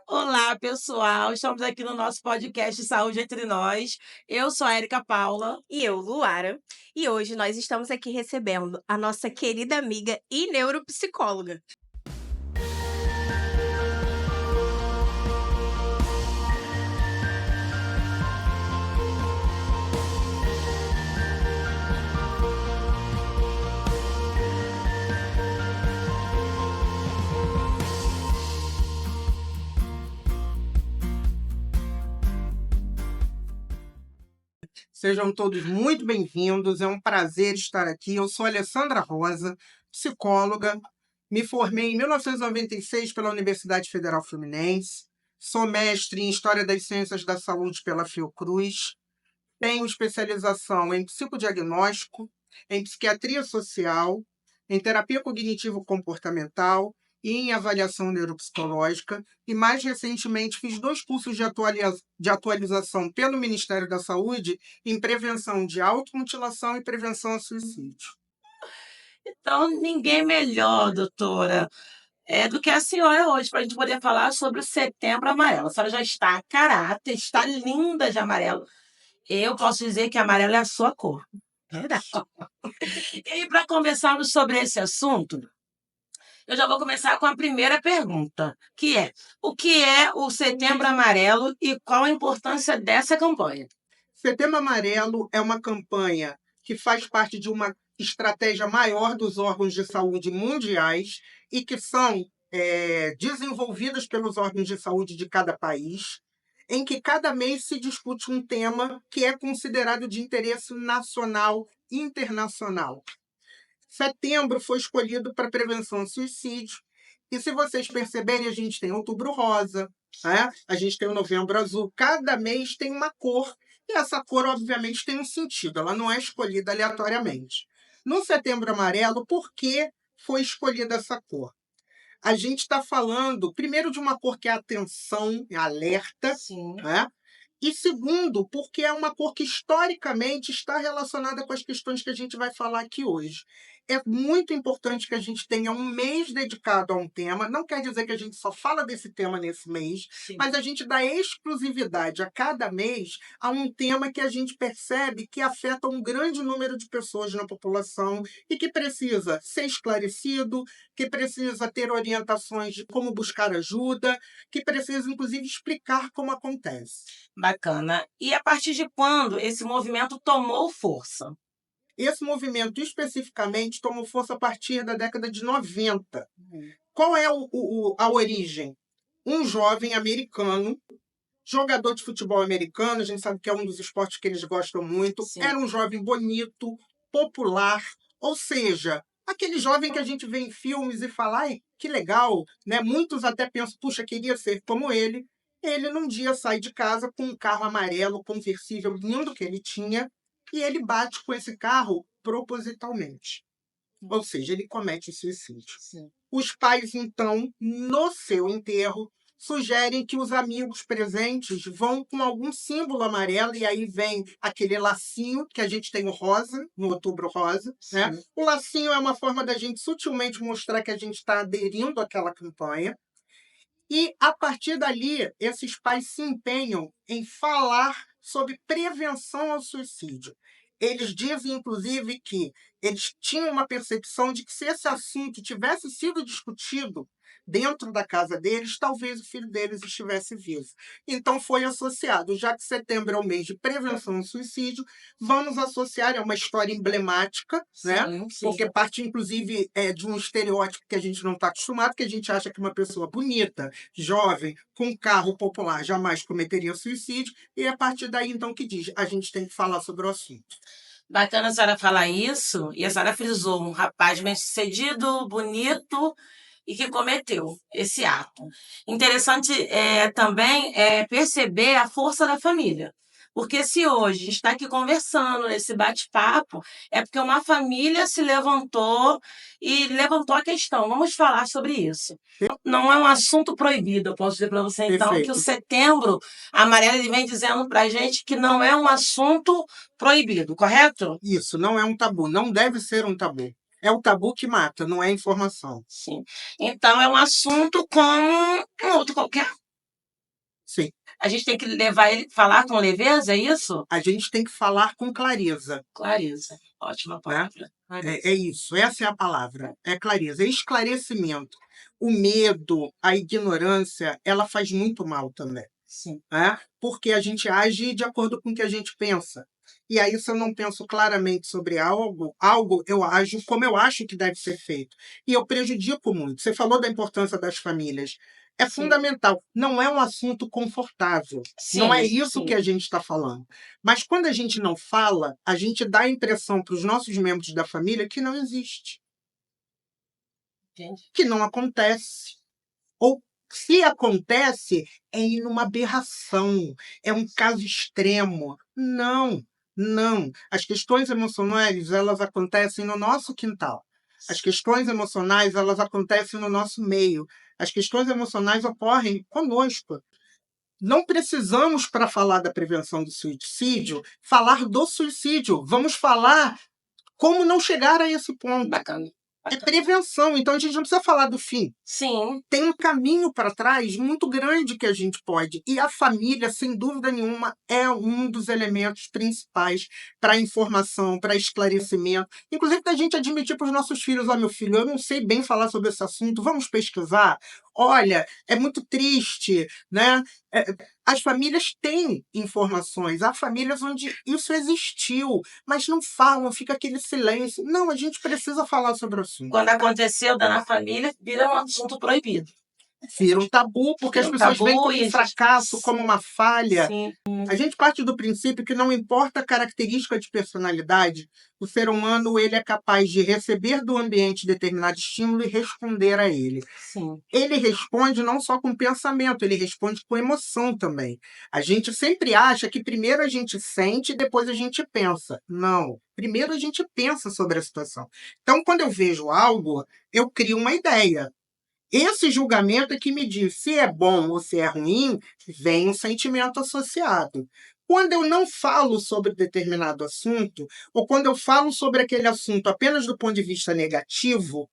Olá, pessoal. Estamos aqui no nosso podcast Saúde Entre Nós. Eu sou a Erika Paula. E eu, Luara. E hoje nós estamos aqui recebendo a nossa querida amiga e neuropsicóloga. Sejam todos muito bem-vindos, é um prazer estar aqui. Eu sou Alessandra Rosa, psicóloga, me formei em 1996 pela Universidade Federal Fluminense, sou mestre em História das Ciências da Saúde pela Fiocruz, tenho especialização em psicodiagnóstico, em psiquiatria social, em terapia cognitivo-comportamental e em avaliação neuropsicológica, e mais recentemente fiz 2 cursos de atualização pelo Ministério da Saúde em prevenção de automutilação e prevenção ao suicídio. Então, ninguém melhor, doutora, do que a senhora hoje, para a gente poder falar sobre o Setembro Amarelo. A senhora já está a caráter, está linda de amarelo. Eu posso dizer que amarelo é a sua cor. Verdade. E para conversarmos sobre esse assunto, eu já vou começar com a primeira pergunta, que é: o que é o Setembro Amarelo e qual a importância dessa campanha? Setembro Amarelo é uma campanha que faz parte de uma estratégia maior dos órgãos de saúde mundiais e que são desenvolvidas pelos órgãos de saúde de cada país, em que cada mês se discute um tema que é considerado de interesse nacional e internacional. Setembro foi escolhido para prevenção ao suicídio, e se vocês perceberem, a gente tem Outubro Rosa, né? A gente tem o Novembro Azul, cada mês tem uma cor, e essa cor, obviamente, tem um sentido, ela não é escolhida aleatoriamente. No Setembro Amarelo, por que foi escolhida essa cor? A gente está falando, primeiro, de uma cor que é atenção, é alerta, Sim. né? E segundo, porque é uma cor que historicamente está relacionada com as questões que a gente vai falar aqui hoje. É muito importante que a gente tenha um mês dedicado a um tema, não quer dizer que a gente só fala desse tema nesse mês, Sim. mas a gente dá exclusividade a cada mês a um tema que a gente percebe que afeta um grande número de pessoas na população e que precisa ser esclarecido, que precisa ter orientações de como buscar ajuda, que precisa, inclusive, explicar como acontece. Bacana. E a partir de quando esse movimento tomou força? Esse movimento, especificamente, tomou força a partir da década de 90. Qual é a origem? Um jovem americano, jogador de futebol americano, a gente sabe que é um dos esportes que eles gostam muito, Sim. era um jovem bonito, popular, ou seja, aquele jovem que a gente vê em filmes e fala, ai, que legal, né? Muitos até pensam, puxa, queria ser como ele. Ele, num dia, sai de casa com um carro amarelo, conversível, lindo que ele tinha, e ele bate com esse carro propositalmente. Ou seja, ele comete suicídio. Sim. Os pais, então, no seu enterro, sugerem que os amigos presentes vão com algum símbolo amarelo, e aí vem aquele lacinho, que a gente tem o rosa, no Outubro Rosa, né? Sim. O lacinho é uma forma da gente sutilmente mostrar que a gente está aderindo àquela campanha. E, a partir dali, esses pais se empenham em falar sobre prevenção ao suicídio. Eles dizem, inclusive, que eles tinham uma percepção de que, se esse assunto tivesse sido discutido dentro da casa deles, talvez o filho deles estivesse vivo. Então, foi associado, já que setembro é o mês de prevenção ao suicídio, vamos associar, é uma história emblemática, né? Sim, sim. Porque parte, inclusive, de um estereótipo que a gente não está acostumado, que a gente acha que uma pessoa bonita, jovem, com carro popular, jamais cometeria suicídio, e é a partir daí, então, que diz, a gente tem que falar sobre o assunto. Bacana a senhora falar isso, e a senhora frisou um rapaz bem-sucedido, bonito e que cometeu esse ato. Interessante também perceber a força da família. Porque se hoje a gente está aqui conversando nesse bate-papo, é porque uma família se levantou e levantou a questão. Vamos falar sobre isso. Não é um assunto proibido, eu posso dizer para você, então, que o Perfeito. Setembro Amarelo ele vem dizendo para a gente que não é um assunto proibido, correto? Isso, não é um tabu, não deve ser um tabu. É o tabu que mata, não é a informação. Sim. Então, é um assunto como um outro qualquer. Sim. A gente tem que levar ele, falar com leveza, é isso? A gente tem que falar com clareza. Clareza. Ótima palavra. Clareza. É isso, essa é a palavra. É clareza, é esclarecimento. O medo, a ignorância, ela faz muito mal também. Sim. Né? Porque a gente age de acordo com o que a gente pensa. E aí, se eu não penso claramente sobre algo, eu ajo como eu acho que deve ser feito. E eu prejudico muito. Você falou da importância das famílias. É Sim. fundamental. Não é um assunto confortável. Sim, não é isso sim. que a gente está falando. Mas quando a gente não fala, a gente dá a impressão para os nossos membros da família que não existe. Entendi. Que não acontece. Ou se acontece, é em uma aberração, é um caso extremo. Não, não. As questões emocionais, elas acontecem no nosso quintal. As questões emocionais, elas acontecem no nosso meio. As questões emocionais ocorrem conosco. Não precisamos, para falar da prevenção do suicídio, falar do suicídio. Vamos falar como não chegar a esse ponto. Bacana. É prevenção, então a gente não precisa falar do fim. Sim. Tem um caminho para trás muito grande que a gente pode. E a família, sem dúvida nenhuma, é um dos elementos principais para a informação, para esclarecimento. Inclusive, da gente admitir para os nossos filhos: ó, meu filho, eu não sei bem falar sobre esse assunto, vamos pesquisar. Olha, é muito triste, né? As famílias têm informações, há famílias onde isso existiu, mas não falam, fica aquele silêncio. Não, a gente precisa falar sobre o assunto. Quando aconteceu na família, vira um assunto proibido. Vira um tabu, porque as pessoas veem como um fracasso, como uma falha. Sim. A gente parte do princípio que não importa a característica de personalidade, o ser humano ele é capaz de receber do ambiente determinado estímulo e responder a ele. Sim. Ele responde não só com pensamento, ele responde com emoção também. A gente sempre acha que primeiro a gente sente e depois a gente pensa. Não. Primeiro a gente pensa sobre a situação. Então, quando eu vejo algo, eu crio uma ideia. Esse julgamento é que me diz se é bom ou se é ruim, vem um sentimento associado. Quando eu não falo sobre determinado assunto, ou quando eu falo sobre aquele assunto apenas do ponto de vista negativo,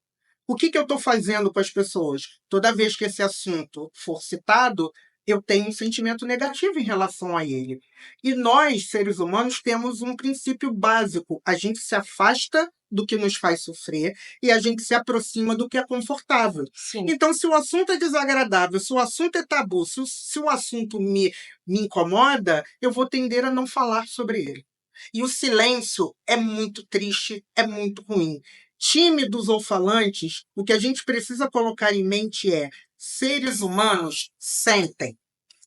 o que eu estou fazendo com as pessoas? Toda vez que esse assunto for citado, eu tenho um sentimento negativo em relação a ele. E nós, seres humanos, temos um princípio básico. A gente se afasta do que nos faz sofrer e a gente se aproxima do que é confortável. Sim. Então, se o assunto é desagradável, se o assunto é tabu, se o assunto me incomoda, eu vou tender a não falar sobre ele. E o silêncio é muito triste, é muito ruim. Tímidos ou falantes, o que a gente precisa colocar em mente é: seres humanos sentem.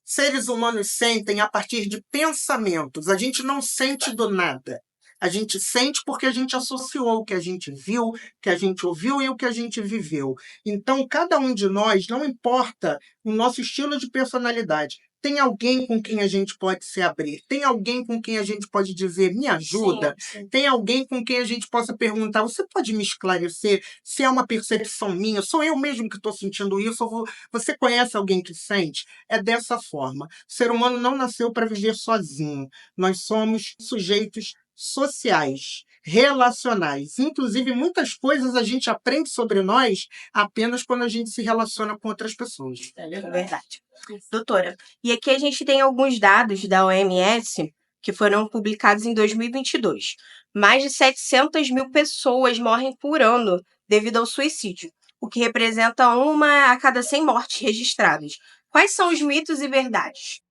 Seres humanos sentem a partir de pensamentos. A gente não sente do nada. A gente sente porque a gente associou o que a gente viu, o que a gente ouviu e o que a gente viveu. Então, cada um de nós, não importa o nosso estilo de personalidade, tem alguém com quem a gente pode se abrir, tem alguém com quem a gente pode dizer, me ajuda, Sim. tem alguém com quem a gente possa perguntar, você pode me esclarecer se é uma percepção minha, sou eu mesmo que estou sentindo isso, ou você conhece alguém que sente? É dessa forma. O ser humano não nasceu para viver sozinho, nós somos sujeitos sociais, relacionais. Inclusive, muitas coisas a gente aprende sobre nós apenas quando a gente se relaciona com outras pessoas. É verdade. Doutora, e aqui a gente tem alguns dados da OMS que foram publicados em 2022. Mais de 700 mil pessoas morrem por ano devido ao suicídio, o que representa 1 a cada 100 mortes registradas. Quais são os mitos e verdades?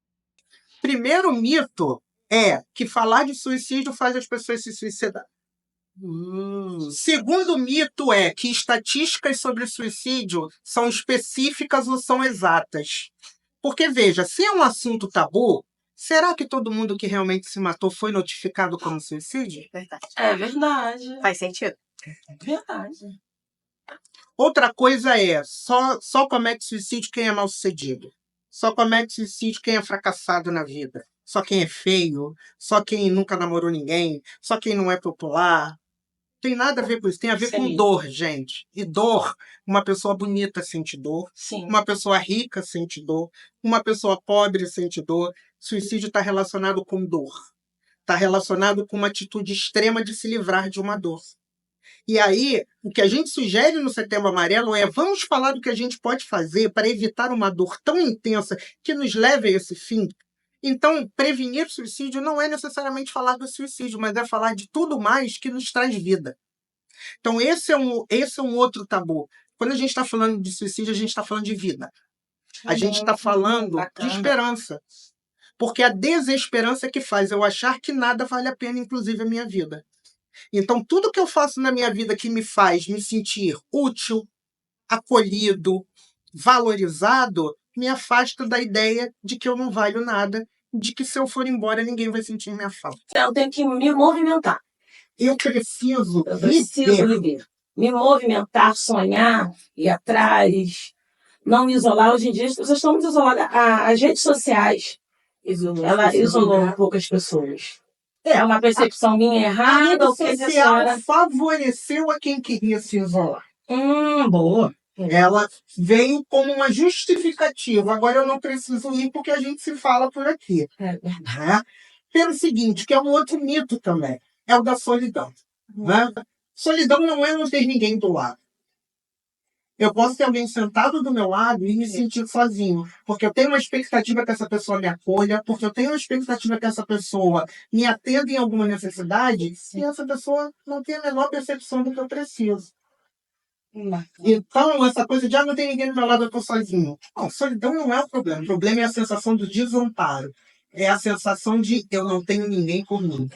Primeiro mito é que falar de suicídio faz as pessoas se suicidar. Segundo mito é que estatísticas sobre suicídio são específicas ou são exatas. Porque, veja, se é um assunto tabu, será que todo mundo que realmente se matou foi notificado como suicídio? Verdade. É verdade. Faz sentido. Verdade. Outra coisa é, só comete suicídio quem é mal-sucedido. Só comete suicídio quem é fracassado na vida. Só quem é feio, só quem nunca namorou ninguém, só quem não é popular. Tem nada a ver com isso, tem a ver com Sim. dor, gente. E dor, uma pessoa bonita sente dor, Sim. uma pessoa rica sente dor, uma pessoa pobre sente dor. Suicídio está relacionado com dor. Está relacionado com uma atitude extrema de se livrar de uma dor. E aí, o que a gente sugere no Setembro Amarelo é vamos falar do que a gente pode fazer para evitar uma dor tão intensa que nos leve a esse fim. Então, prevenir suicídio não é necessariamente falar do suicídio, mas é falar de tudo mais que nos traz vida. Então, esse é um outro tabu. Quando a gente está falando de suicídio, a gente está falando de vida. A gente está falando de Bacana. esperança. Porque a desesperança é que faz eu achar que nada vale a pena, inclusive a minha vida. Então, tudo que eu faço na minha vida que me faz me sentir útil, acolhido, valorizado, me afasta da ideia de que eu não valho nada, de que se eu for embora ninguém vai sentir minha falta. Eu tenho que me movimentar. Eu preciso Eu preciso viver. viver. Me movimentar, sonhar, ir atrás, não me isolar. Hoje em dia as pessoas estão muito isoladas. As redes sociais, ela isolou um pouco as pessoas. É uma percepção minha A errada. rede Ou que a social senhora... favoreceu a quem queria se isolar. Boa. Ela veio como uma justificativa. Agora eu não preciso ir porque a gente se fala por aqui. É verdade. Né? Pelo seguinte, que é um outro mito também, é o da solidão. Né? Solidão não é não ter ninguém do lado. Eu posso ter alguém sentado do meu lado e me sentir sozinho, porque eu tenho uma expectativa que essa pessoa me acolha, porque eu tenho uma expectativa que essa pessoa me atenda em alguma necessidade, e essa pessoa não tem a menor percepção do que eu preciso. Então, essa coisa de não tem ninguém do meu lado, eu estou sozinho. Não, solidão não é o problema é a sensação do desamparo. É a sensação de eu não tenho ninguém por mim.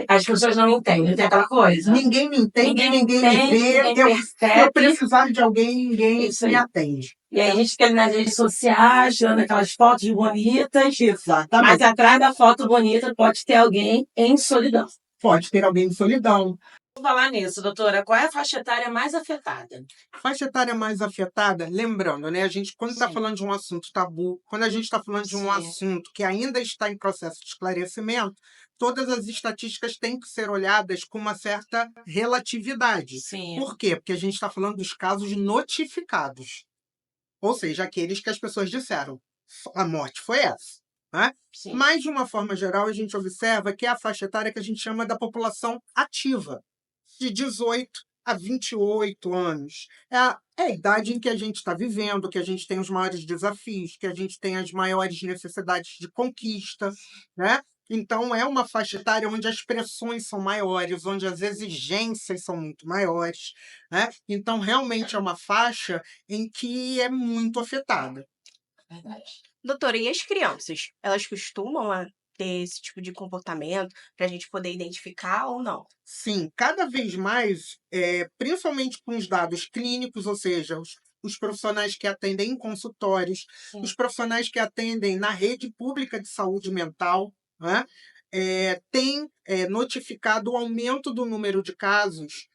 As pessoas não me entendem, tem aquela coisa. Ninguém me entende, ninguém me entende, vê. ninguém Se eu percebe. precisar de alguém, ninguém Isso me aí. atende. E aí a gente fica ali nas redes sociais, tirando aquelas fotos bonitas. Mas Exatamente. atrás da foto bonita pode ter alguém em solidão. Pode ter alguém em solidão. Vou falar nisso, doutora. Qual é a faixa etária mais afetada? Faixa etária mais afetada, lembrando, né? A gente, quando está Sim. falando de um assunto tabu, quando a gente está falando de um Sim. assunto que ainda está em processo de esclarecimento, todas as estatísticas têm que ser olhadas com uma certa relatividade. Sim. Por quê? Porque a gente está falando dos casos notificados. Ou seja, aqueles que as pessoas disseram, a morte foi essa. Né? Sim. Mas, de uma forma geral, a gente observa que é a faixa etária que a gente chama da população ativa, de 18 a 28 anos. É a idade em que a gente está vivendo, que a gente tem os maiores desafios, que a gente tem as maiores necessidades de conquista, né? Então, é uma faixa etária onde as pressões são maiores, onde as exigências são muito maiores, né? Então, realmente é uma faixa em que é muito afetada. Verdade. Doutora, e as crianças? Elas costumam ter esse tipo de comportamento para a gente poder identificar ou não? Sim, cada vez mais, principalmente com os dados clínicos, ou seja, os profissionais que atendem em consultórios, Sim. os profissionais que atendem na rede pública de saúde mental, né, têm notificado o aumento do número de casos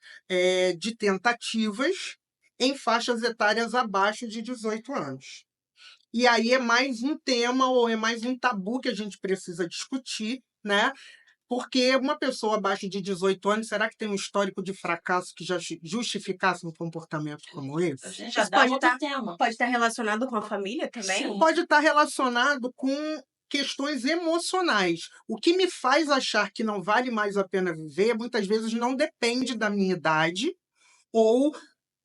de tentativas em faixas etárias abaixo de 18 anos. E aí é mais um tema ou é mais um tabu que a gente precisa discutir, né? Porque uma pessoa abaixo de 18 anos, será que tem um histórico de fracasso que já justificasse um comportamento como A esse? gente já Isso dá pode outro tá- tema. Pode estar relacionado com a família também? Sim. Pode estar relacionado com questões emocionais. O que me faz achar que não vale mais a pena viver, muitas vezes não depende da minha idade ou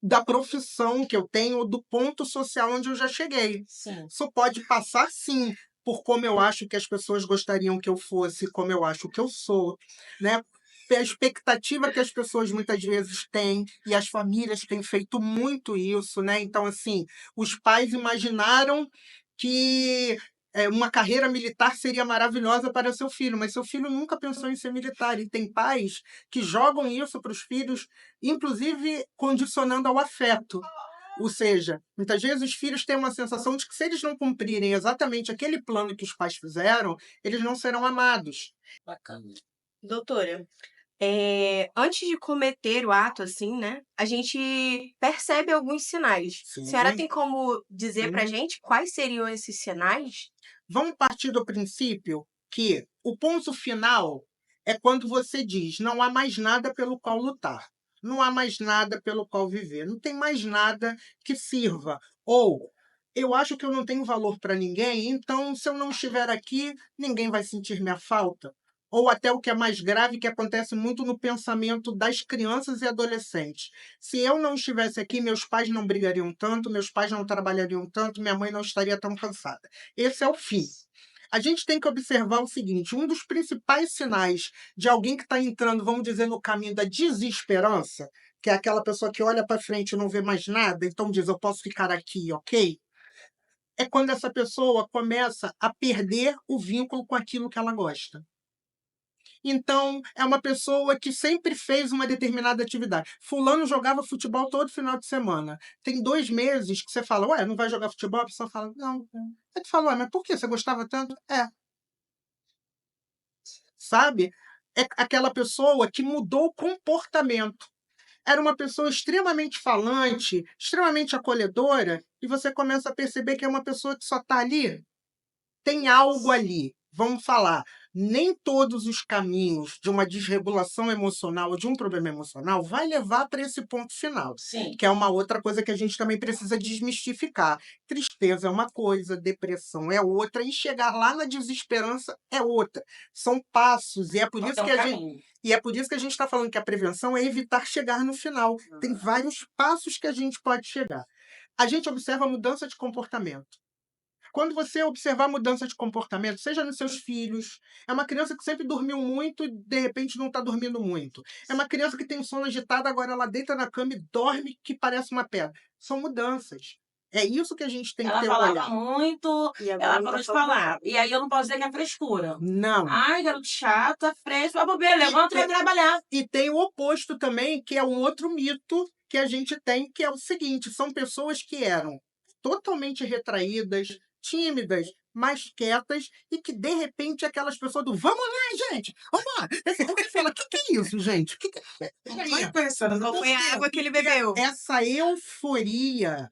da profissão que eu tenho ou do ponto social onde eu já cheguei. Sim. Isso pode passar, sim, por como eu acho que as pessoas gostariam que eu fosse, como eu acho que eu sou, né? A expectativa que as pessoas muitas vezes têm, e as famílias têm feito muito isso, né? Então, assim, os pais imaginaram que uma carreira militar seria maravilhosa para seu filho, mas seu filho nunca pensou em ser militar. E tem pais que jogam isso para os filhos, inclusive condicionando ao afeto. Ou seja, muitas vezes os filhos têm uma sensação de que se eles não cumprirem exatamente aquele plano que os pais fizeram, eles não serão amados. Bacana. Doutora, antes de cometer o ato, assim, né? A gente percebe alguns sinais. Sim. A senhora tem como dizer Sim. pra gente quais seriam esses sinais? Vamos partir do princípio que o ponto final é quando você diz não há mais nada pelo qual lutar, não há mais nada pelo qual viver, não tem mais nada que sirva. Ou eu acho que eu não tenho valor para ninguém, então se eu não estiver aqui, ninguém vai sentir minha falta. ou até o que é mais grave, que acontece muito no pensamento das crianças e adolescentes. Se eu não estivesse aqui, meus pais não brigariam tanto, meus pais não trabalhariam tanto, minha mãe não estaria tão cansada. Esse é o fim. A gente tem que observar o seguinte: um dos principais sinais de alguém que está entrando, vamos dizer, no caminho da desesperança, que é aquela pessoa que olha para frente e não vê mais nada, então diz, eu posso ficar aqui, ok? É quando essa pessoa começa a perder o vínculo com aquilo que ela gosta. Então, é uma pessoa que sempre fez uma determinada atividade. Fulano jogava futebol todo final de semana. Tem 2 meses que você fala, ué, não vai jogar futebol? A pessoa fala, não. Aí tu fala, ué, mas por quê? Você gostava tanto? É. Sabe? É aquela pessoa que mudou o comportamento. Era uma pessoa extremamente falante, extremamente acolhedora, e você começa a perceber que é uma pessoa que só está ali. Tem algo ali. Vamos falar, nem todos os caminhos de uma desregulação emocional ou de um problema emocional vai levar para esse ponto final, Sim. que é uma outra coisa que a gente também precisa desmistificar. Tristeza é uma coisa, depressão é outra, e chegar lá na desesperança é outra. São passos, e é por Só isso tem um que a gente caminho. e é por isso que a gente está falando que a prevenção é evitar chegar no final. Tem vários passos que a gente pode chegar. A gente observa a mudança de comportamento. Quando você observar mudança de comportamento, seja nos seus filhos, é uma criança que sempre dormiu muito e de repente não está dormindo muito. É uma criança que tem sono agitado, agora ela deita na cama e dorme que parece uma pedra. São mudanças. É isso que a gente tem que Ela ter um falava olhar. muito, E agora ela não parou tá de falando falar. nada. E aí eu não posso dizer que é frescura. Não. Ai, garoto chata, fresco, vai bobeira, E, levanta e vai e, trabalhar. e tem o oposto também, que é um outro mito que a gente tem, que é o seguinte: são pessoas que eram totalmente retraídas, tímidas, mais quietas, e que de repente aquelas pessoas do vamos lá, gente! Vamos lá! Você fala, o que é isso, gente? Vai pensando, Qual foi a água que ele bebeu? Essa euforia,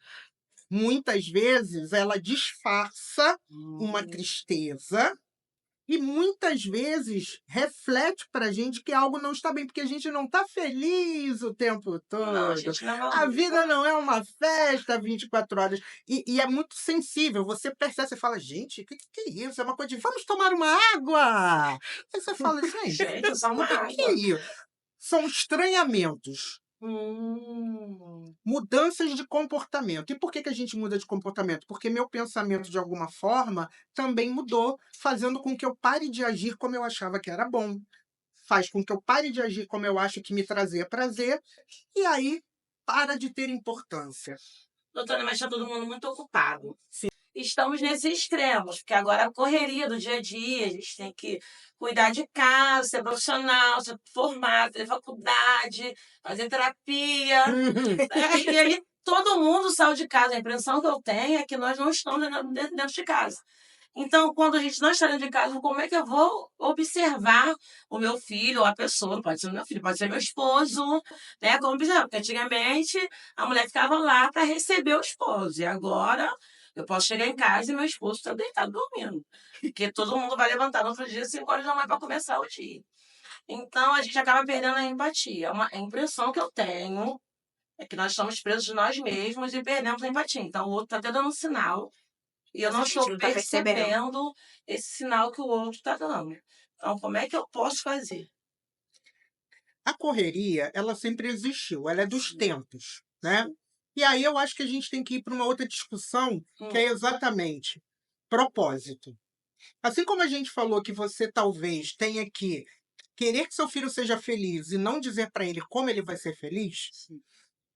muitas vezes, ela disfarça uma tristeza e muitas vezes reflete para a gente que algo não está bem, porque a gente não está feliz o tempo Não, a todo. gente leva A vida não é uma festa 24 horas. E é muito sensível. Você percebe, você fala, gente, o que é isso? É uma coisa de vamos tomar uma água. Aí você fala, gente, gente, só uma o que é água. isso? São estranhamentos. Mudanças de comportamento. E por que a gente muda de comportamento? Porque meu pensamento, de alguma forma, também mudou, fazendo com que eu pare de agir como eu achava que era bom. Faz com que eu pare de agir como eu acho que me trazia prazer, e aí para de ter importância. Doutora, mas está todo mundo muito ocupado. Sim. Estamos nesses extremos, porque agora a correria do dia a dia, a gente tem que cuidar de casa, ser profissional, ser formado, ter faculdade, fazer terapia. E aí todo mundo saiu de casa. A impressão que eu tenho é que nós não estamos dentro de casa. Então, quando a gente não está dentro de casa, como é que eu vou observar o meu filho ou a pessoa? Não pode ser meu filho, pode ser meu esposo, né? Como observar, porque antigamente a mulher ficava lá para receber o esposo. E agora eu posso chegar em casa e meu esposo está deitado dormindo. Porque todo mundo vai levantar no outro dia, 5 horas da manhã, para começar o dia. Então, a gente acaba perdendo a empatia. A impressão que eu tenho é que nós estamos presos de nós mesmos e perdemos a empatia. Então, o outro está até dando um sinal e eu Mas a não gente estou não tá percebendo. percebendo esse sinal que o outro está dando. Então, como é que eu posso fazer? A correria, ela sempre existiu, ela é dos tempos, né? E aí eu acho que a gente tem que ir para uma outra discussão, que é exatamente propósito. Assim como a gente falou que você talvez tenha que querer que seu filho seja feliz e não dizer para ele como ele vai ser feliz,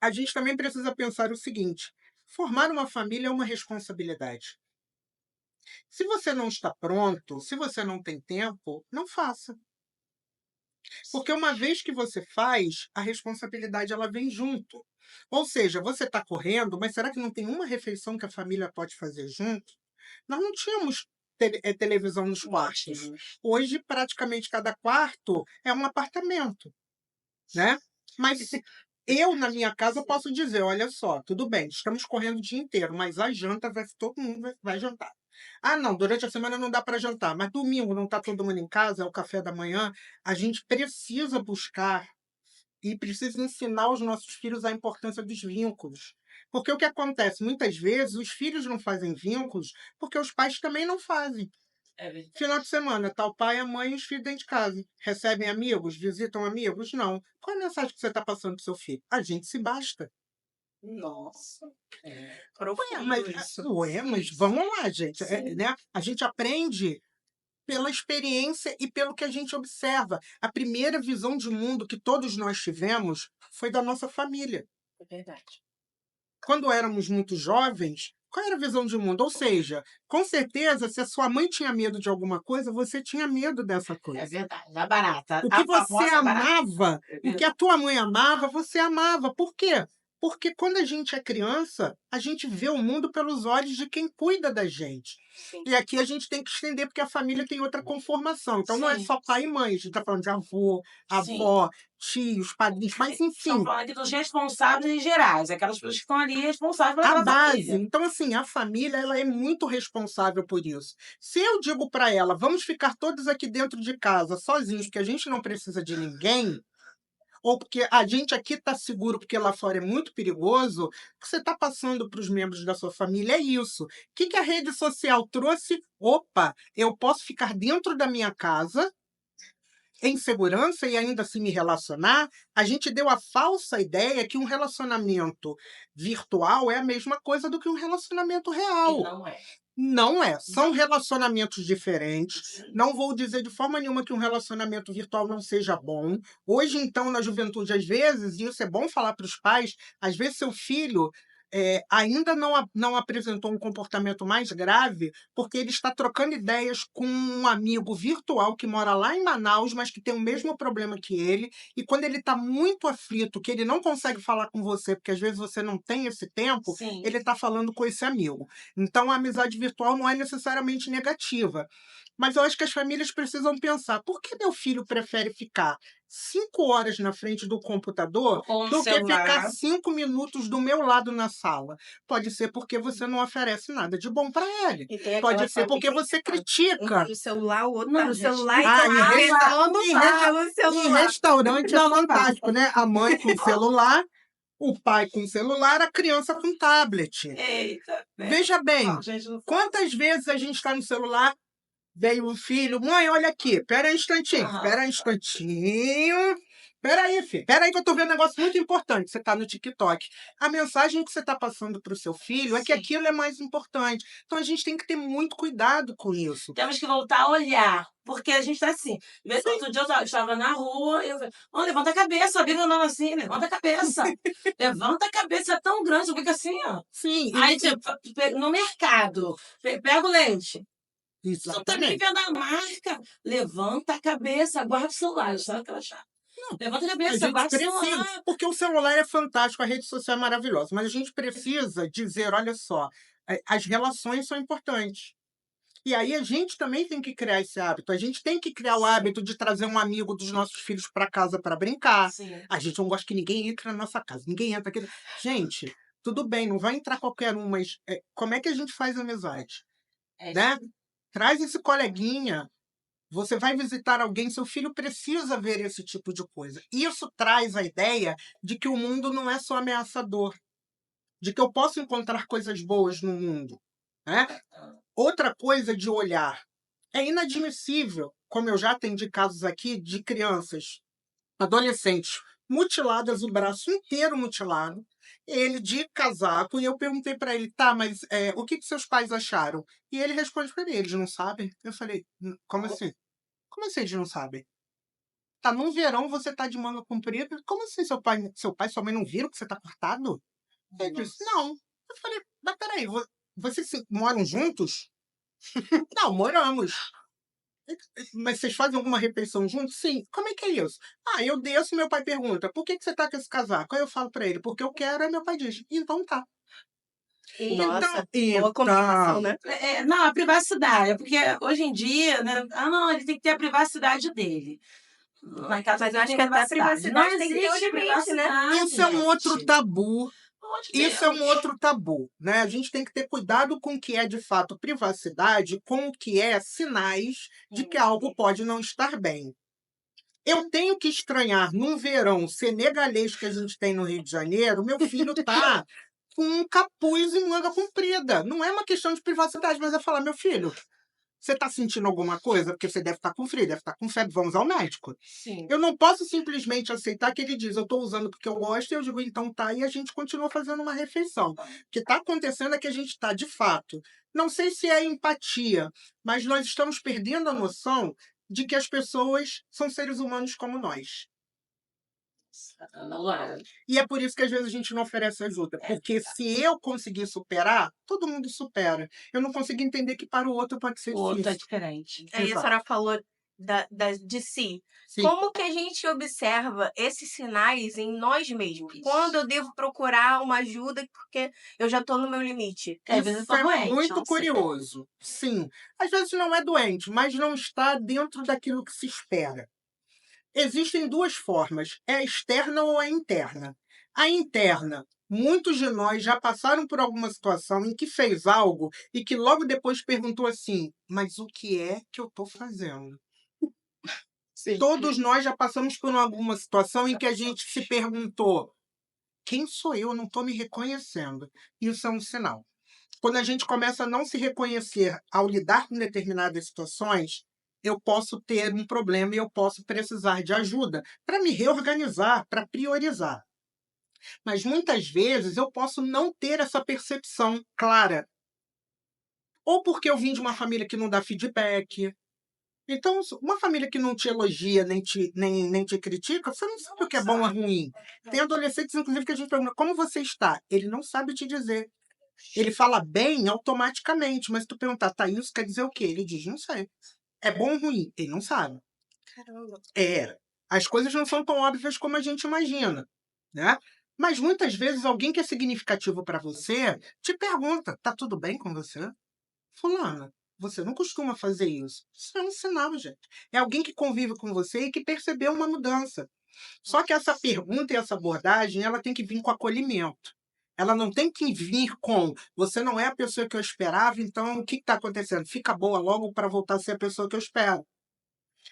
a gente também precisa pensar o seguinte: formar uma família é uma responsabilidade. Se você não está pronto, se você não tem tempo, não faça. Porque uma vez que você faz, a responsabilidade ela vem junto. Ou seja, você está correndo, mas será que não tem uma refeição que a família pode fazer junto? Nós não tínhamos televisão nos quartos. Hoje, praticamente cada quarto é um apartamento, né? Mas eu, na minha casa, posso dizer, olha só, tudo bem, estamos correndo o dia inteiro, mas a janta todo mundo vai jantar. Ah, não, durante a semana não dá para jantar, mas domingo não está todo mundo em casa, é o café da manhã. A gente precisa buscar e precisa ensinar os nossos filhos a importância dos vínculos. Porque o que acontece? Muitas vezes os filhos não fazem vínculos porque os pais também não fazem. É verdade. Final de semana, tá o pai, a mãe e os filhos dentro de casa. Recebem amigos? Visitam amigos? Não. Qual é a mensagem que você está passando pro seu filho? A gente se basta. Nossa, É. profundo Mas, isso. mas vamos lá, gente. Sim. Né? A gente aprende pela experiência e pelo que a gente observa. A primeira visão de mundo que todos nós tivemos foi da nossa família. É verdade. Quando éramos muito jovens, qual era a visão de mundo? Ou seja, com certeza, se a sua mãe tinha medo de alguma coisa, você tinha medo dessa É coisa. verdade. A barata. O A que você famosa barata. amava, É o que verdade. a tua mãe amava, você amava. Por quê? Porque quando a gente é criança, a gente vê o mundo pelos olhos de quem cuida da gente. Sim. E aqui a gente tem que estender, porque a família tem outra conformação. Então não é Sim. só pai e mãe, a gente está falando de avô, Sim. avó, tios, padrinhos, mas Estamos enfim, falando aqui dos responsáveis em gerais, aquelas pessoas que estão ali responsáveis a pela base. família. Então, assim, a família ela é muito responsável por isso. Se eu digo para ela, vamos ficar todos aqui dentro de casa sozinhos, porque a gente não precisa de ninguém, ou porque a gente aqui está seguro porque lá fora é muito perigoso, o que você está passando para os membros da sua família é isso. O que a rede social trouxe? Opa, eu posso ficar dentro da minha casa em segurança e ainda assim me relacionar. A gente deu a falsa ideia que um relacionamento virtual é a mesma coisa do que um relacionamento E real. não é. Não é. São relacionamentos diferentes. Sim. Não vou dizer de forma nenhuma que um relacionamento virtual não seja bom. Hoje, então, na juventude, às vezes, e isso é bom falar para os pais, às vezes seu filho ainda não apresentou um comportamento mais grave porque ele está trocando ideias com um amigo virtual que mora lá em Manaus, mas que tem o mesmo problema que ele. E quando ele está muito aflito, que ele não consegue falar com você, porque às vezes você não tem esse tempo, Sim. ele está falando com esse amigo. Então, a amizade virtual não é necessariamente negativa. Mas eu acho que as famílias precisam pensar: por que meu filho prefere ficar 5 horas na frente do computador Ou no do que ficar celular. 5 minutos do meu lado na sala? Pode ser porque você não oferece nada de bom para ele. E tem aquela Pode ser porque família você que tá um critica. tá no celular, o outro Não, tá no gente, celular e Ah, tá em lá pensando em pelo Em celular. restaurante é fantástico, né? A mãe com celular, o pai com celular, a criança com tablet. Eita, né? Veja bem, Não, gente, não fala. quantas vezes a gente está no celular, veio o filho, mãe, olha aqui, espera aí um instantinho, Aham. espera aí um instantinho. Espera aí, filho, espera aí que eu tô vendo um negócio muito importante. Você tá no TikTok. A mensagem que você tá passando pro seu filho é que Sim. aquilo é mais importante. Então a gente tem que ter muito cuidado com isso. Temos que voltar a olhar, porque a gente tá assim. Sim. Outro dia eu estava na rua, eu falei, levanta a cabeça, a Bíblia não é assim, levanta a cabeça. Levanta a cabeça, é tão grande, eu fico assim, ó. Sim, Aí, tipo, no mercado, pega o leite. Você não tá nem exatamente. vendo a marca. Levanta a cabeça, guarda o celular. Sabe aquela chave? Levanta a A cabeça, gente guarda o precisa, celular. porque o celular é fantástico, a rede social é maravilhosa, mas a gente precisa dizer, olha só, as relações são importantes. E aí a gente também tem que criar esse hábito. A gente tem que criar o hábito de trazer um amigo dos nossos filhos para casa para brincar. Sim. A gente não gosta que ninguém entre na nossa casa, ninguém entra aqui. Gente, tudo bem, não vai entrar qualquer um, mas como é que a gente faz amizade? É, Né? Traz esse coleguinha. Você vai visitar alguém, seu filho precisa ver esse tipo de coisa. Isso traz a ideia de que o mundo não é só ameaçador, de que eu posso encontrar coisas boas no mundo. Né? Outra coisa de olhar. É inadmissível, como eu já atendi casos aqui de crianças, adolescentes, mutiladas, o braço inteiro mutilado, ele de casaco, e eu perguntei para ele, tá, mas o que seus pais acharam? E ele responde para mim, eles não sabem. Eu falei, como assim? Como assim eles não sabem? Tá num verão, você tá de manga comprida. Como assim seu pai e sua mãe não viram que você tá cortado? Ele disse, não. Eu falei, mas peraí, vocês moram juntos? Não, moramos. Mas vocês fazem alguma refeição juntos? Sim. Como é que é isso? Ah, eu desço, meu pai pergunta, por que você tá com esse casaco? Aí eu falo pra ele, porque eu quero, aí meu pai diz, então tá. Nossa, Então, boa combinação, né? não, a privacidade, porque hoje em dia, né? Não, ele tem que ter a privacidade dele. Lá em casa Mas eu tem acho que até a privacidade Não tem que ter um existe limite, né? privacidade, isso é um outro gente. tabu. Pelo amor de Isso é um Deus. outro tabu, né? A gente tem que ter cuidado com o que é de fato privacidade, com o que é sinais de que algo pode não estar bem. Eu tenho que estranhar, num verão senegalês que a gente tem no Rio de Janeiro, meu filho tá com um capuz e manga comprida. Não é uma questão de privacidade, mas é falar, meu filho, Você está sentindo alguma coisa? Porque você deve estar com frio, deve estar com febre, vamos ao médico. Sim. Eu não posso simplesmente aceitar que ele diz, eu estou usando porque eu gosto, e eu digo, então tá, e a gente continua fazendo uma refeição. O que está acontecendo é que a gente está, de fato, não sei se é empatia, mas nós estamos perdendo a noção de que as pessoas são seres humanos como nós. Não é. E é por isso que às vezes a gente não oferece ajuda. Porque se eu conseguir superar, todo mundo supera. Eu não consigo entender que para o outro pode ser O outro é difícil. diferente. Aí a Exato. senhora falou de si. Sim. Como que a gente observa esses sinais em nós mesmos? Quando eu devo procurar uma ajuda porque eu já estou no meu limite? Às vezes eu Isso tô é doente, muito não sei. curioso. Sim. Às vezes não é doente, mas não está dentro daquilo que se espera. Existem duas formas, é a externa ou a interna. A interna, muitos de nós já passaram por alguma situação em que fez algo e que logo depois perguntou assim, mas o que é que eu estou fazendo? Sim. Todos nós já passamos por alguma situação em que a gente se perguntou, quem sou eu? Eu não estou me reconhecendo. Isso é um sinal. Quando a gente começa a não se reconhecer ao lidar com determinadas situações, eu posso ter um problema e eu posso precisar de ajuda para me reorganizar, para priorizar. Mas muitas vezes eu posso não ter essa percepção clara. Ou porque eu vim de uma família que não dá feedback. Então, uma família que não te elogia nem te critica, você não sabe o que é bom ou ruim. Tem adolescentes, inclusive, que a gente pergunta, como você está? Ele não sabe te dizer. Ele fala bem automaticamente, mas se tu perguntar, tá, isso quer dizer o quê? Ele diz, não sei. É bom ou ruim? Ele não sabe. Caramba. As coisas não são tão óbvias como a gente imagina, né? Mas muitas vezes alguém que é significativo para você te pergunta, tá tudo bem com você? Fulana, você não costuma fazer isso. Isso é um sinal, gente. É alguém que convive com você e que percebeu uma mudança. Só que essa pergunta e essa abordagem, ela tem que vir com acolhimento. Ela não tem que vir com você não é a pessoa que eu esperava, então o que está acontecendo? Fica boa logo para voltar a ser a pessoa que eu espero.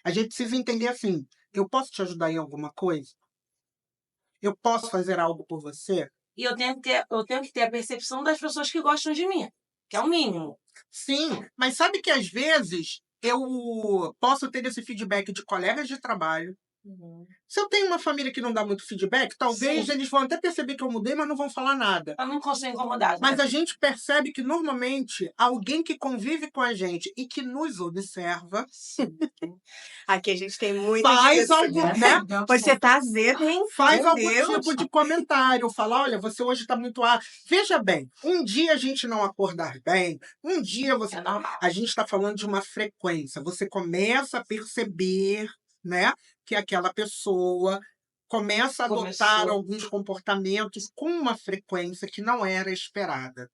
A gente precisa entender assim: eu posso te ajudar em alguma coisa? Eu posso fazer algo por você? E eu tenho que ter a percepção das pessoas que gostam de mim, que é o mínimo. Sim, mas sabe que às vezes eu posso ter esse feedback de colegas de trabalho. Se eu tenho uma família que não dá muito feedback, talvez Sim. eles vão até perceber que eu mudei, mas não vão falar nada. Eu não consigo incomodar. Mas a gente percebe que, normalmente, alguém que convive com a gente e que nos observa Aqui a gente tem muito faz disso, algum, né? né? Você tá azedo, hein? Faz Meu algum Deus. tipo de comentário, fala, olha, você hoje está muito Veja bem, um dia a gente não acordar bem, um dia você... É normal. A gente está falando de uma frequência. Você começa a perceber, né, que aquela pessoa começa a adotar Começou. alguns comportamentos com uma frequência que não era esperada.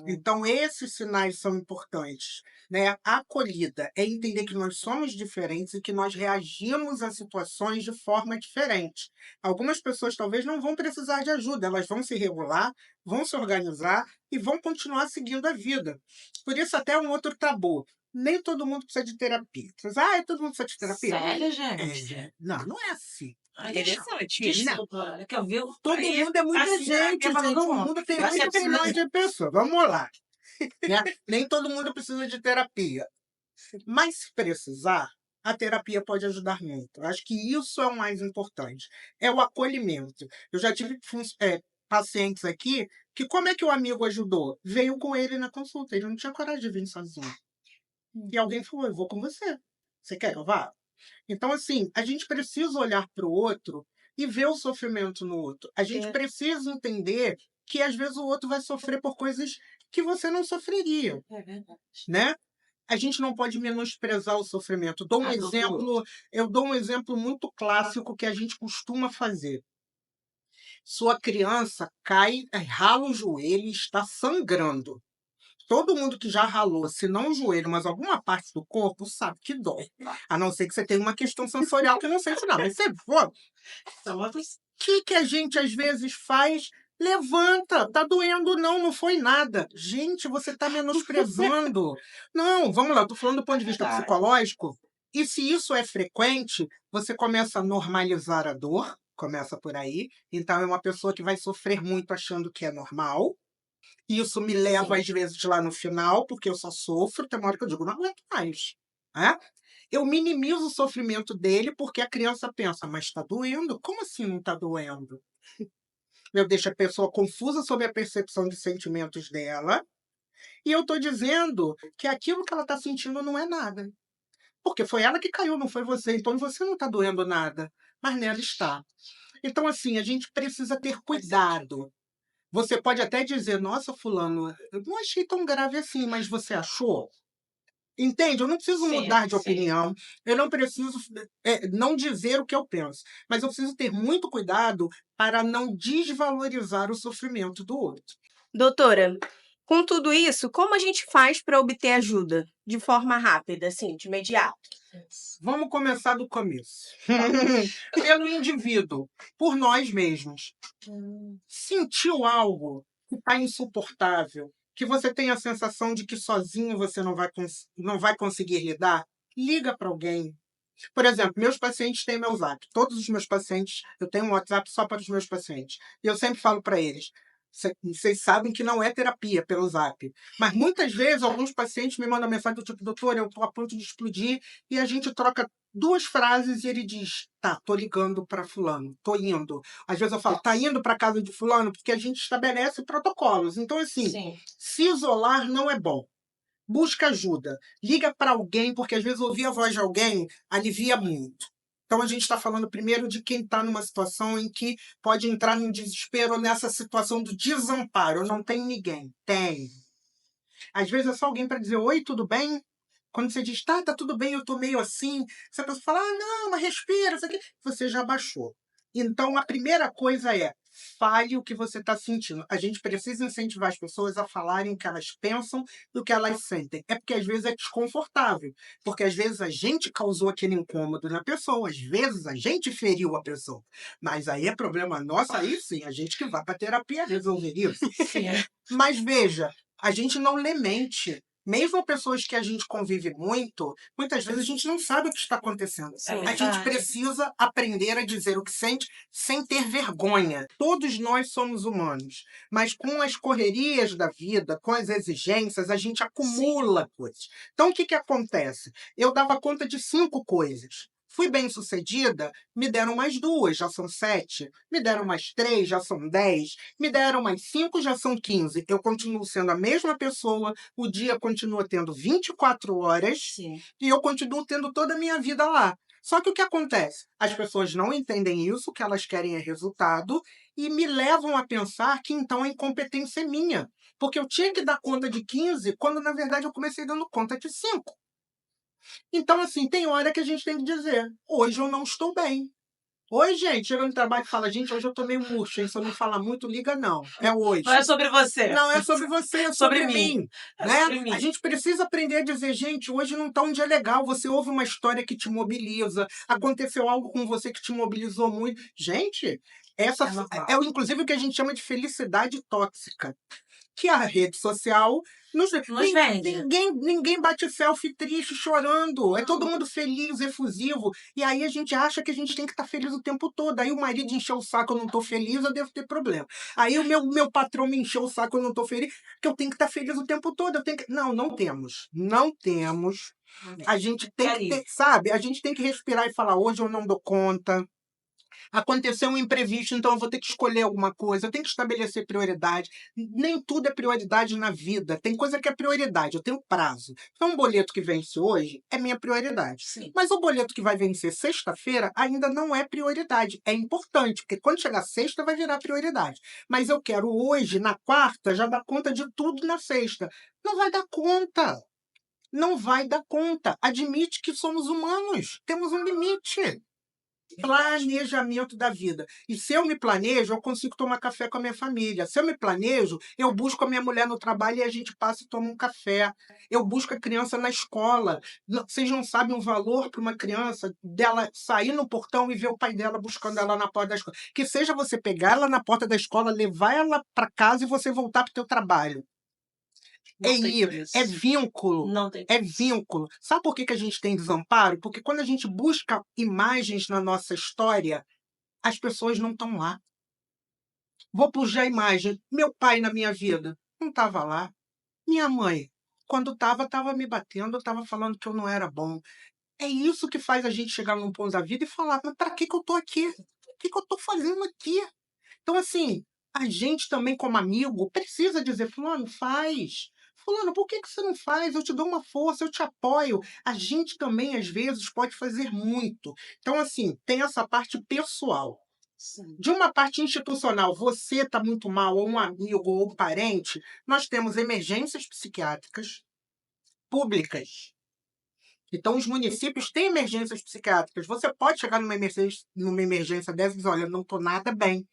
Então, esses sinais são importantes, né? A acolhida é entender que nós somos diferentes e que nós reagimos a situações de forma diferente. Algumas pessoas talvez não vão precisar de ajuda, elas vão se regular, vão se organizar e vão continuar seguindo a vida. Por isso, até um outro tabu. Nem todo mundo precisa de terapia. Você diz, todo mundo precisa de terapia? Sério, gente? Não é assim. Interessante. Desculpa, é que eu vi Todo mundo é muita assim, gente, terapia gente. todo O mundo. mundo tem Vai ser 8 milhões de pessoas. Vamos lá. Né? Nem todo mundo precisa de terapia. Mas se precisar, a terapia pode ajudar muito. Eu acho que isso é o mais importante. É o acolhimento. Eu já tive pacientes aqui que como é que o amigo ajudou? Veio com ele na consulta. Ele não tinha coragem de vir sozinho. E alguém falou, eu vou com você. Você quer que eu vá? Então, assim, a gente precisa olhar para o outro e ver o sofrimento no outro. A gente precisa entender que, às vezes, o outro vai sofrer por coisas que você não sofreria, É verdade. né? A gente não pode menosprezar o sofrimento. Eu dou um exemplo muito clássico que a gente costuma fazer. Sua criança cai, rala o joelho e está sangrando. Todo mundo que já ralou, se não o joelho, mas alguma parte do corpo, sabe que dói. A não ser que você tenha uma questão sensorial que não sente nada. Mas você for, o que a gente às vezes faz? Levanta, tá doendo não foi nada. Gente, você tá menosprezando. Não, vamos lá, tô falando do ponto de vista psicológico. E se isso é frequente, você começa a normalizar a dor, começa por aí. Então é uma pessoa que vai sofrer muito achando que é normal. Isso me leva, Sim. às vezes, lá no final, porque eu só sofro, tem uma hora que eu digo, não aguento mais. Né? Eu minimizo o sofrimento dele porque a criança pensa, mas está doendo? Como assim não está doendo? Eu deixo a pessoa confusa sobre a percepção de sentimentos dela e eu estou dizendo que aquilo que ela está sentindo não é nada. Porque foi ela que caiu, não foi você. Então você não está doendo nada, mas nela está. Então, assim, a gente precisa ter cuidado. Você pode até dizer, nossa, fulano, eu não achei tão grave assim, mas você achou? Entende? Eu não preciso Sim, mudar de sim. opinião, eu não preciso não dizer o que eu penso, mas eu preciso ter muito cuidado para não desvalorizar o sofrimento do outro. Doutora, com tudo isso, como a gente faz para obter ajuda? De forma rápida, assim, de imediato. Vamos começar do começo. Pelo indivíduo, por nós mesmos. Sentiu algo que está insuportável, que você tem a sensação de que sozinho você não vai conseguir lidar, liga para alguém. Por exemplo, meus pacientes têm meu WhatsApp. Todos os meus pacientes, eu tenho um WhatsApp só para os meus pacientes. E eu sempre falo para eles, vocês sabem que não é terapia pelo Zap. Mas muitas vezes alguns pacientes me mandam mensagem do tipo, doutor, eu estou a ponto de explodir, e a gente troca 2 frases e ele diz, tá, tô ligando para fulano, tô indo. Às vezes eu falo, tá indo para casa de fulano, porque a gente estabelece protocolos. Então, assim, Sim. se isolar não é bom. Busca ajuda. Liga para alguém, porque às vezes ouvir a voz de alguém alivia muito. Então a gente está falando primeiro de quem está numa situação em que pode entrar num desespero, nessa situação do desamparo. Eu não tenho ninguém. Tem. Às vezes é só alguém para dizer, oi, tudo bem? Quando você diz, tá tudo bem, eu tô meio assim, você pensa, fala, não, mas respira, isso aqui. Você já baixou. Então, a primeira coisa é, fale o que você está sentindo. A gente precisa incentivar as pessoas a falarem o que elas pensam e o que elas sentem. É porque, às vezes, é desconfortável. Porque, às vezes, a gente causou aquele incômodo na pessoa. Às vezes, a gente feriu a pessoa. Mas aí é problema nosso, aí sim, a gente que vai para terapia resolver isso. Sim. Mas, veja, a gente não lê mente. Mesmo pessoas que a gente convive muito, muitas vezes a gente não sabe o que está acontecendo. É A gente verdade. precisa aprender a dizer o que sente sem ter vergonha. Todos nós somos humanos, mas com as correrias da vida, com as exigências, a gente acumula coisas. Então, o que, que acontece? Eu dava conta de 5 coisas. Fui bem-sucedida, me deram mais 2, já são 7. Me deram mais 3, já são 10. Me deram mais 5, já são 15. Eu continuo sendo a mesma pessoa, o dia continua tendo 24 horas Sim. e eu continuo tendo toda a minha vida lá. Só que o que acontece? As pessoas não entendem isso, o que elas querem é resultado, e me levam a pensar que então a incompetência é minha. Porque eu tinha que dar conta de 15, quando na verdade eu comecei dando conta de 5. Então, assim, tem hora que a gente tem que dizer, hoje eu não estou bem. Oi, gente, chega no trabalho e fala, gente, hoje eu tô meio murcho, hein? Se eu não falar muito, liga não. É hoje. Não é sobre você. Não é sobre você, é sobre Sobre mim. mim. É Né? sobre mim. A gente precisa aprender a dizer, gente, hoje não tá um dia legal. Você ouve uma história que te mobiliza, aconteceu algo com você que te mobilizou muito. Gente, essa É normal. é inclusive o que a gente chama de felicidade tóxica. Que a rede social nos vende. ninguém bate selfie triste, chorando. É todo mundo feliz, efusivo. E aí a gente acha que a gente tem que estar feliz o tempo todo. Aí o marido encheu o saco, eu não estou feliz, eu devo ter problema. Aí o meu patrão me encheu o saco, eu não estou feliz, que eu tenho que estar feliz o tempo todo. Eu tenho que... Não temos. Não temos. A gente tem que ter, sabe? A gente tem que respirar e falar, hoje eu não dou conta. Aconteceu um imprevisto, então eu vou ter que escolher alguma coisa, eu tenho que estabelecer prioridade. Nem tudo é prioridade na vida. Tem coisa que é prioridade, eu tenho prazo. Então, um boleto que vence hoje é minha prioridade. Sim. Mas o boleto que vai vencer sexta-feira ainda não é prioridade. É importante, porque quando chegar sexta vai virar prioridade. Mas eu quero hoje, na quarta, já dar conta de tudo na sexta. Não vai dar conta. Não vai dar conta. Admite que somos humanos. Temos um limite. Planejamento da vida. E se eu me planejo, eu consigo tomar café com a minha família. Se eu me planejo, eu busco a minha mulher no trabalho e a gente passa e toma um café. Eu busco a criança na escola. Vocês não sabem o valor para uma criança dela sair no portão e ver o pai dela buscando ela na porta da escola. Que seja você pegar ela na porta da escola, levar ela para casa e você voltar para o teu trabalho. Não tem isso, preço. é vínculo. Não tem É preço. vínculo. Sabe por que a gente tem desamparo? Porque quando a gente busca imagens na nossa história, as pessoas não estão lá. Vou puxar a imagem. Meu pai na minha vida. estava lá. Minha mãe, quando estava me batendo, estava falando que eu não era bom. É isso que faz a gente chegar num ponto da vida e falar: mas para que eu tô aqui? O que eu tô fazendo aqui? Então, assim, a gente também, como amigo, precisa dizer: Fulano, faz. Fulano, por que você não faz? Eu te dou uma força, eu te apoio. A gente também, às vezes, pode fazer muito. Então, assim, tem essa parte pessoal. Sim. De uma parte institucional, você está muito mal, ou um amigo, ou um parente, nós temos emergências psiquiátricas públicas. Então, os municípios têm emergências psiquiátricas. Você pode chegar numa emergência dessas e dizer: olha, não estou nada bem.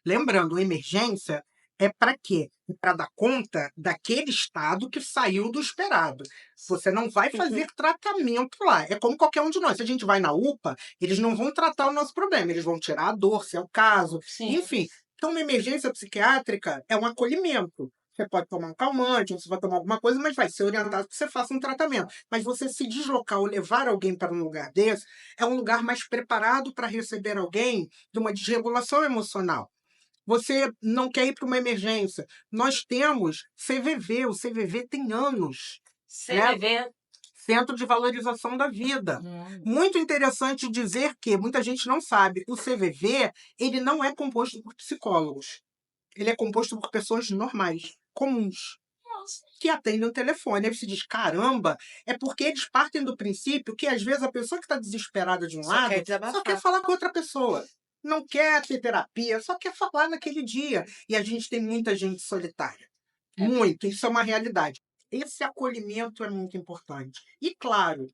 Lembrando, emergência é para quê? Para dar conta daquele estado que saiu do esperado. Você não vai fazer tratamento lá. É como qualquer um de nós. Se a gente vai na UPA, eles não vão tratar o nosso problema. Eles vão tirar a dor, se é o caso. Sim. Enfim, então uma emergência psiquiátrica é um acolhimento. Você pode tomar um calmante, você vai tomar alguma coisa, mas vai ser orientado para que você faça um tratamento. Mas você se deslocar ou levar alguém para um lugar desse, é um lugar mais preparado para receber alguém de uma desregulação emocional. Você não quer ir para uma emergência. Nós temos CVV, o CVV tem anos. CVV. Centro de Valorização da Vida. Muito interessante dizer que muita gente não sabe, o CVV ele não é composto por psicólogos. Ele é composto por pessoas normais, comuns, Nossa. que atendem o telefone. Aí você diz: caramba, é porque eles partem do princípio que às vezes a pessoa que está desesperada de um Só lado quer só desabafar. quer falar com outra pessoa. Não quer ter terapia, só quer falar naquele dia. E a gente tem muita gente solitária. Muito, isso é uma realidade. Esse acolhimento é muito importante. E, claro,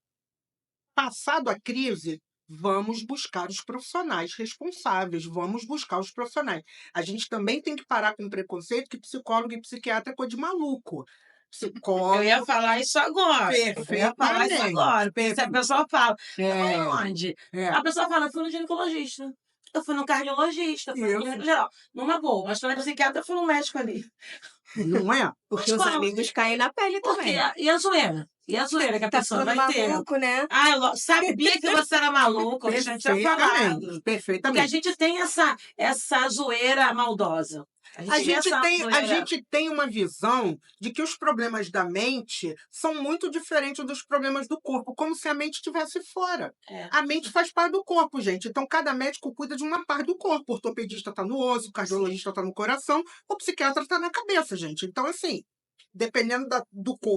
passado a crise, vamos buscar os profissionais responsáveis, vamos buscar os profissionais. A gente também tem que parar com o preconceito que psicólogo e psiquiatra é coisa de maluco. Psicólogo, Eu ia falar isso agora. Eu ia falar isso agora. Porque se a pessoa fala, onde? É. A pessoa fala, eu fui no ginecologista. Eu fui no cardiologista, eu fui no Isso. clínico geral. Numa boa, mas quando é psiquiatra, eu fui no médico ali. Não é? Porque os Qual? amigos caem na pele Porque também. e a zoeira? E a zoeira que a Tá pessoa ficando vai ter? maluco, né? Ah, eu sabia que você era maluco, a gente tinha falado. Porque a Perfeitamente. gente tem essa zoeira maldosa. A zoeira. gente tem uma visão de que os problemas da mente são muito diferentes dos problemas do corpo, como se a mente estivesse fora. É. A mente faz parte do corpo, gente. Então, cada médico cuida de uma parte do corpo. O ortopedista está no osso, o cardiologista está no coração, o psiquiatra está na cabeça, gente. Então, assim, dependendo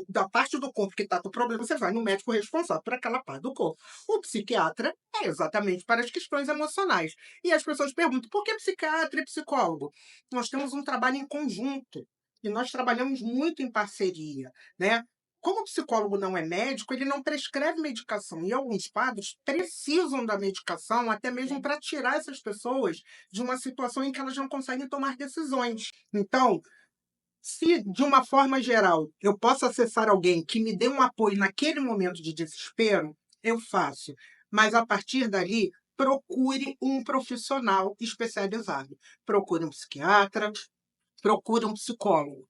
da parte do corpo que está com o problema, você vai no médico responsável por aquela parte do corpo. O psiquiatra é exatamente para as questões emocionais. E as pessoas perguntam: por que psiquiatra e psicólogo? Nós temos um trabalho em conjunto e nós trabalhamos muito em parceria, né? Como o psicólogo não é médico, ele não prescreve medicação. E alguns quadros precisam da medicação até mesmo para tirar essas pessoas de uma situação em que elas não conseguem tomar decisões. Então, se de uma forma geral eu posso acessar alguém que me dê um apoio naquele momento de desespero, eu faço. Mas a partir dali, procure um profissional especializado. Procure um psiquiatra, procure um psicólogo.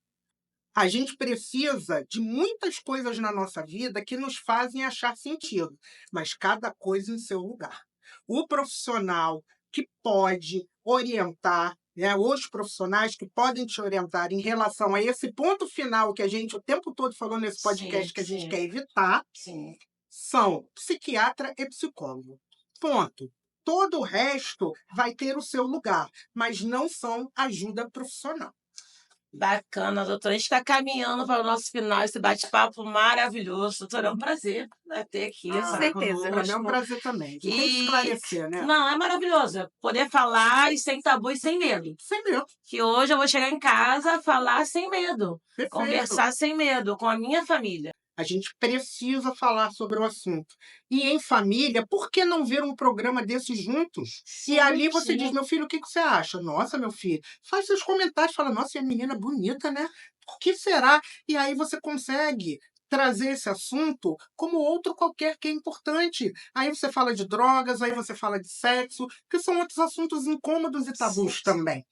A gente precisa de muitas coisas na nossa vida que nos fazem achar sentido, mas cada coisa em seu lugar. O profissional que pode orientar, né, os profissionais que podem te orientar em relação a esse ponto final que a gente o tempo todo falou nesse podcast que a gente quer evitar, são psiquiatra e psicólogo. Ponto. Todo o resto vai ter o seu lugar, mas não são ajuda profissional. Bacana, doutora. A gente está caminhando para o nosso final, esse bate-papo maravilhoso. Doutora, é um prazer ter aqui. Com certeza. Para mim é um prazer também. A gente tem que esclarecer, né? Não, é maravilhoso. Poder falar e sem tabu e sem medo. Sem medo. Que hoje eu vou chegar em casa, falar sem medo. Perfeito. Conversar sem medo com a minha família. A gente precisa falar sobre o assunto. E em família, por que não ver um programa desses juntos? E ali você diz: meu filho, o que você acha? Nossa, meu filho, faz seus comentários, fala: nossa, e a menina bonita, né? Por que será? E aí você consegue trazer esse assunto como outro qualquer que é importante. Aí você fala de drogas, aí você fala de sexo, que são outros assuntos incômodos e tabus também.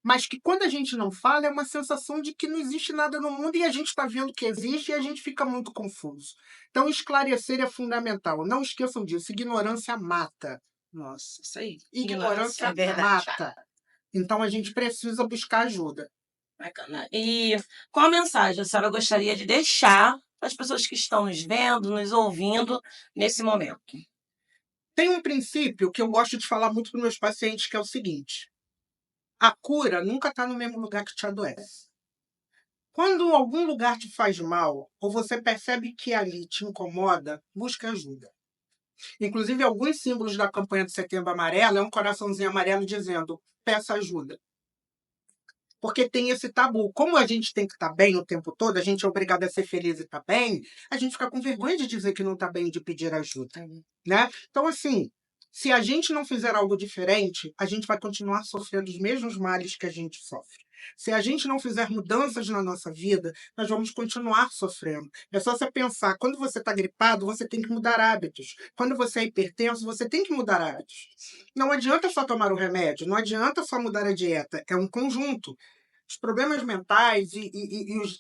Mas que quando a gente não fala, é uma sensação de que não existe nada no mundo e a gente está vendo que existe e a gente fica muito confuso. Então, esclarecer é fundamental. Não esqueçam disso. Ignorância mata. Nossa, isso aí. Ignorância é verdade. mata. Então, a gente precisa buscar ajuda. Bacana. E qual mensagem a senhora gostaria de deixar para as pessoas que estão nos vendo, nos ouvindo nesse momento? Tem um princípio que eu gosto de falar muito para os meus pacientes, que é o seguinte: a cura nunca está no mesmo lugar que te adoece. Quando algum lugar te faz mal, ou você percebe que ali te incomoda, busque ajuda. Inclusive, alguns símbolos da campanha do Setembro Amarelo é um coraçãozinho amarelo dizendo: peça ajuda. Porque tem esse tabu. Como a gente tem que estar bem o tempo todo, a gente é obrigado a ser feliz e estar bem, a gente fica com vergonha de dizer que não está bem, de pedir ajuda. Né? Então, assim, se a gente não fizer algo diferente, a gente vai continuar sofrendo os mesmos males que a gente sofre. Se a gente não fizer mudanças na nossa vida, nós vamos continuar sofrendo. É só você pensar, quando você está gripado, você tem que mudar hábitos. Quando você é hipertenso, você tem que mudar hábitos. Não adianta só tomar o remédio, não adianta só mudar a dieta, é um conjunto. Os problemas mentais e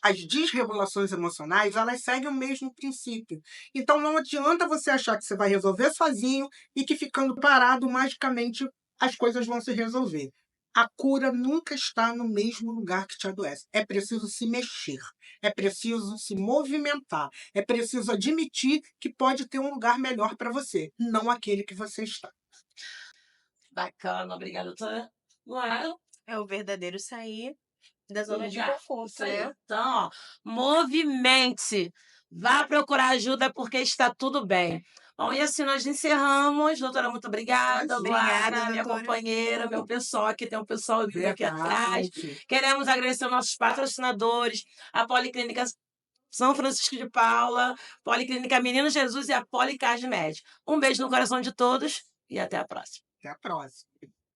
as desregulações emocionais, elas seguem o mesmo princípio. Então, não adianta você achar que você vai resolver sozinho e que ficando parado, magicamente, as coisas vão se resolver. A cura nunca está no mesmo lugar que te adoece. É preciso se mexer, é preciso se movimentar, é preciso admitir que pode ter um lugar melhor para você, não aquele que você está. Bacana, obrigada, doutora. Claro. É o verdadeiro sair da zona de Já, conforto, isso aí. né? Então, ó, movimente. Vá procurar ajuda porque está tudo bem. Bom, e assim nós encerramos. Doutora, muito obrigada. Obrigada, Luara, minha doutora. companheira, meu pessoal, aqui tem um pessoal vindo aqui atrás. Verdade. Queremos agradecer aos nossos patrocinadores, a Policlínica São Francisco de Paula, Policlínica Menino Jesus e a Policard Med. Um beijo no coração de todos e até a próxima. Até a próxima.